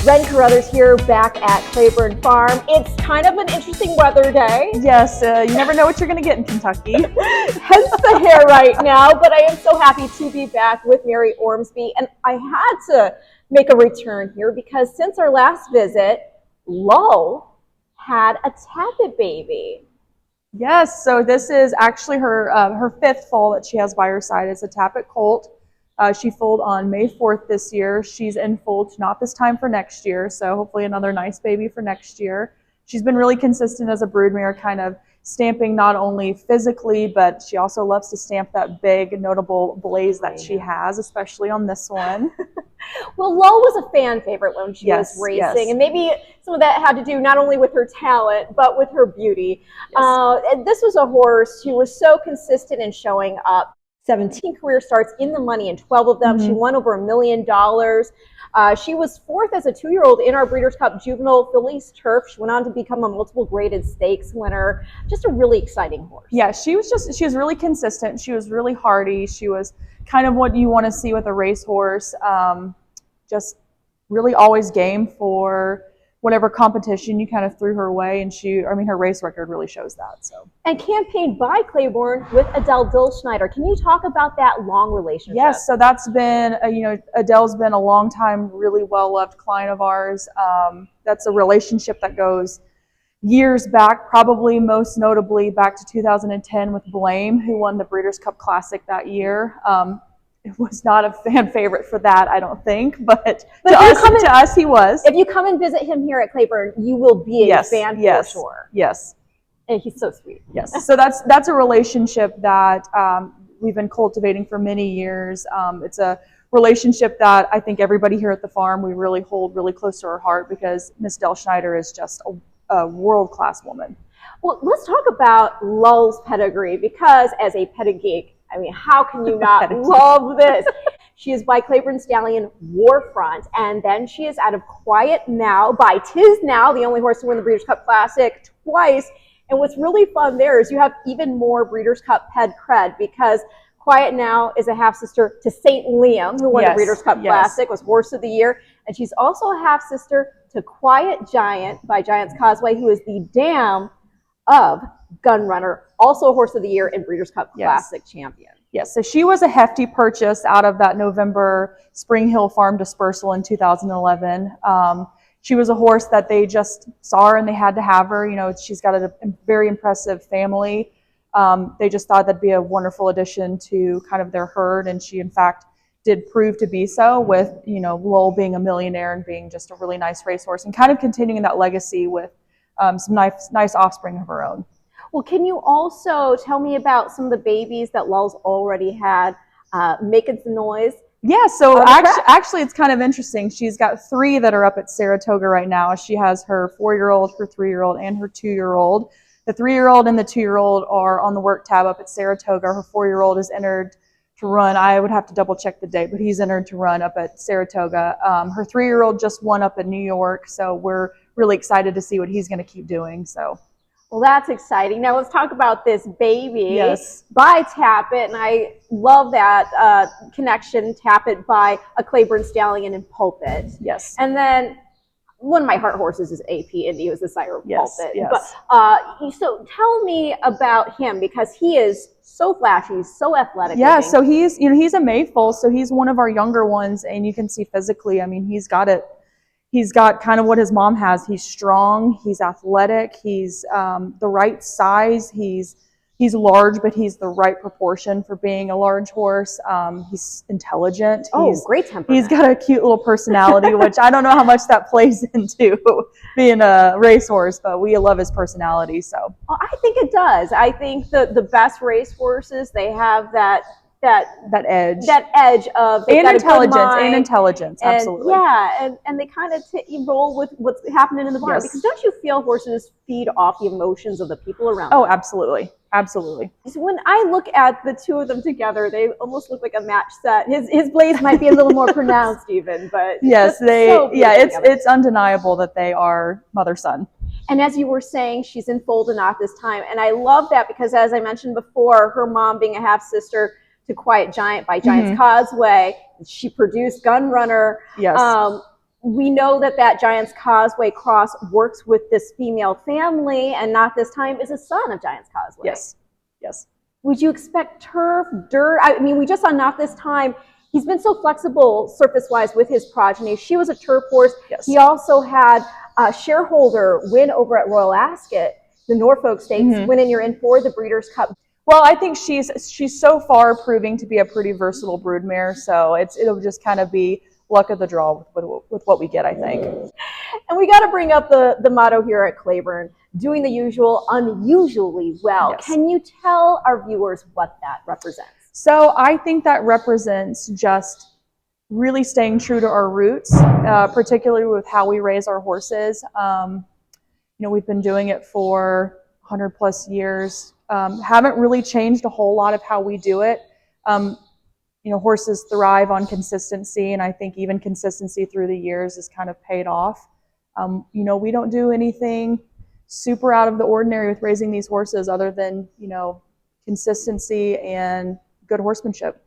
Jen Carruthers here back at Claiborne Farm. It's kind of an interesting weather day. Yes, you never know what you're going to get in Kentucky. Hence the hair right now, but I am so happy to be back with Mary Ormsby. And I had to make a return here because since our last visit, Lull had a Tapit baby. Yes, so this is actually her fifth foal that she has by her side. It's a Tapit Colt. She foaled on May 4th this year. She's in foal, not this time for next year, so hopefully another nice baby for next year. She's been really consistent as a broodmare, kind of stamping not only physically, but she also loves to stamp that big, notable blaze that she has, especially on this one. Well, Lull was a fan favorite when she was racing, and maybe some of that had to do not only with her talent, but with her beauty. And this was a horse who was so consistent in showing up. 17 career starts in the money, and 12 of them. She won over $1 million. She was fourth as a 2-year-old in our Breeders' Cup Juvenile Fillies Turf. She went on to become a multiple graded stakes winner. Just a really exciting horse. Yeah, she was really consistent. She was really hardy. She was kind of what you want to see with a racehorse. Just really always game for whatever competition you kind of threw her way, and her race record really shows that. So. And campaigned by Claiborne with Adele Dilschneider. Can you talk about that long relationship? Yes, so that's been, Adele's been a long time, really well-loved client of ours. That's a relationship that goes years back, probably most notably back to 2010 with Blame, who won the Breeders' Cup Classic that year. It was not a fan favorite for that, I don't think, but to us, he was. If you come and visit him here at Claiborne, you will be a fan for sure. Yes. And he's so sweet. Yes. So that's a relationship that we've been cultivating for many years. It's a relationship that I think everybody here at the farm, we really hold really close to our heart because Miss Dilschneider is just a world-class woman. Well, let's talk about Lull's pedigree because as a petty geek, I mean, how can you not love this? She is by Claiborne Stallion Warfront, and then she is out of Quiet Now by Tiz Now, the only horse to win the Breeders' Cup Classic twice. And what's really fun there is you have even more Breeders' Cup ped cred because Quiet Now is a half-sister to St. Liam, who won the Breeders' Cup Classic, was Horse of the Year. And she's also a half-sister to Quiet Giant by Giant's Causeway, who is the dam of Gun Runner, also Horse of the Year and Breeders' Cup Classic champion. Yes, so she was a hefty purchase out of that November Spring Hill Farm dispersal in 2011. She was a horse that they just saw her and they had to have her. She's got a very impressive family. They just thought that'd be a wonderful addition to kind of their herd, and she in fact did prove to be so with, Lull being a millionaire and being just a really nice racehorse and kind of continuing that legacy with some nice offspring of her own. Well, can you also tell me about some of the babies that Lull's already had making some noise? Yeah, so actually it's kind of interesting. She's got 3 that are up at Saratoga right now. She has her 4-year-old, her 3-year-old, and her 2-year-old. The 3-year-old and the 2-year-old are on the work tab up at Saratoga. Her 4-year-old is entered to run. I would have to double check the date, but he's entered to run up at Saratoga. Her 3-year-old just won up in New York, so we're really excited to see what he's going to keep doing. So. Well, that's exciting. Now let's talk about this baby by Tapit, and I love that connection, Tapit by a Claiborne Stallion and Pulpit. Yes. And then one of my heart horses is AP Indy, who's the sire of Pulpit. Yes. But, so tell me about him because he is so flashy, so athletic. Yeah, so he's a May foal, so he's one of our younger ones, and you can see physically, I mean, he's got it. He's got kind of what his mom has. He's strong. He's athletic. He's the right size. He's large, but he's the right proportion for being a large horse. He's intelligent. Great temperament. He's got a cute little personality, which I don't know how much that plays into being a racehorse, but we love his personality. So well, I think it does. I think the best racehorses, they have that edge of intelligence, absolutely. And they kind of roll with what's happening in the barn because don't you feel horses feed off the emotions of the people around them? Absolutely. So when I look at the two of them together, they almost look like a match set. His blades might be a little more pronounced even, but it's undeniable that they are mother-son. And as you were saying, she's in foal to not this time, and I love that because as I mentioned before, her mom being a half sister to Quiet Giant by Giant's Causeway. She produced Gun Runner. Yes. we know that Giant's Causeway cross works with this female family, and Not This Time is a son of Giant's Causeway. Yes, yes. Would you expect turf, dirt? I mean, we just saw Not This Time. He's been so flexible surface-wise with his progeny. She was a turf horse. Yes. He also had a shareholder win over at Royal Ascot, the Norfolk Stakes, win in your in for the Breeders' Cup. Well, I think she's so far proving to be a pretty versatile broodmare, so it'll just kind of be luck of the draw with what we get, I think. And we got to bring up the motto here at Claiborne, doing the usual unusually well. Yes. Can you tell our viewers what that represents? So I think that represents just really staying true to our roots, particularly with how we raise our horses. We've been doing it for 100 plus years. Haven't really changed a whole lot of how we do it. Horses thrive on consistency, and I think even consistency through the years has kind of paid off. We don't do anything super out of the ordinary with raising these horses other than, consistency and good horsemanship.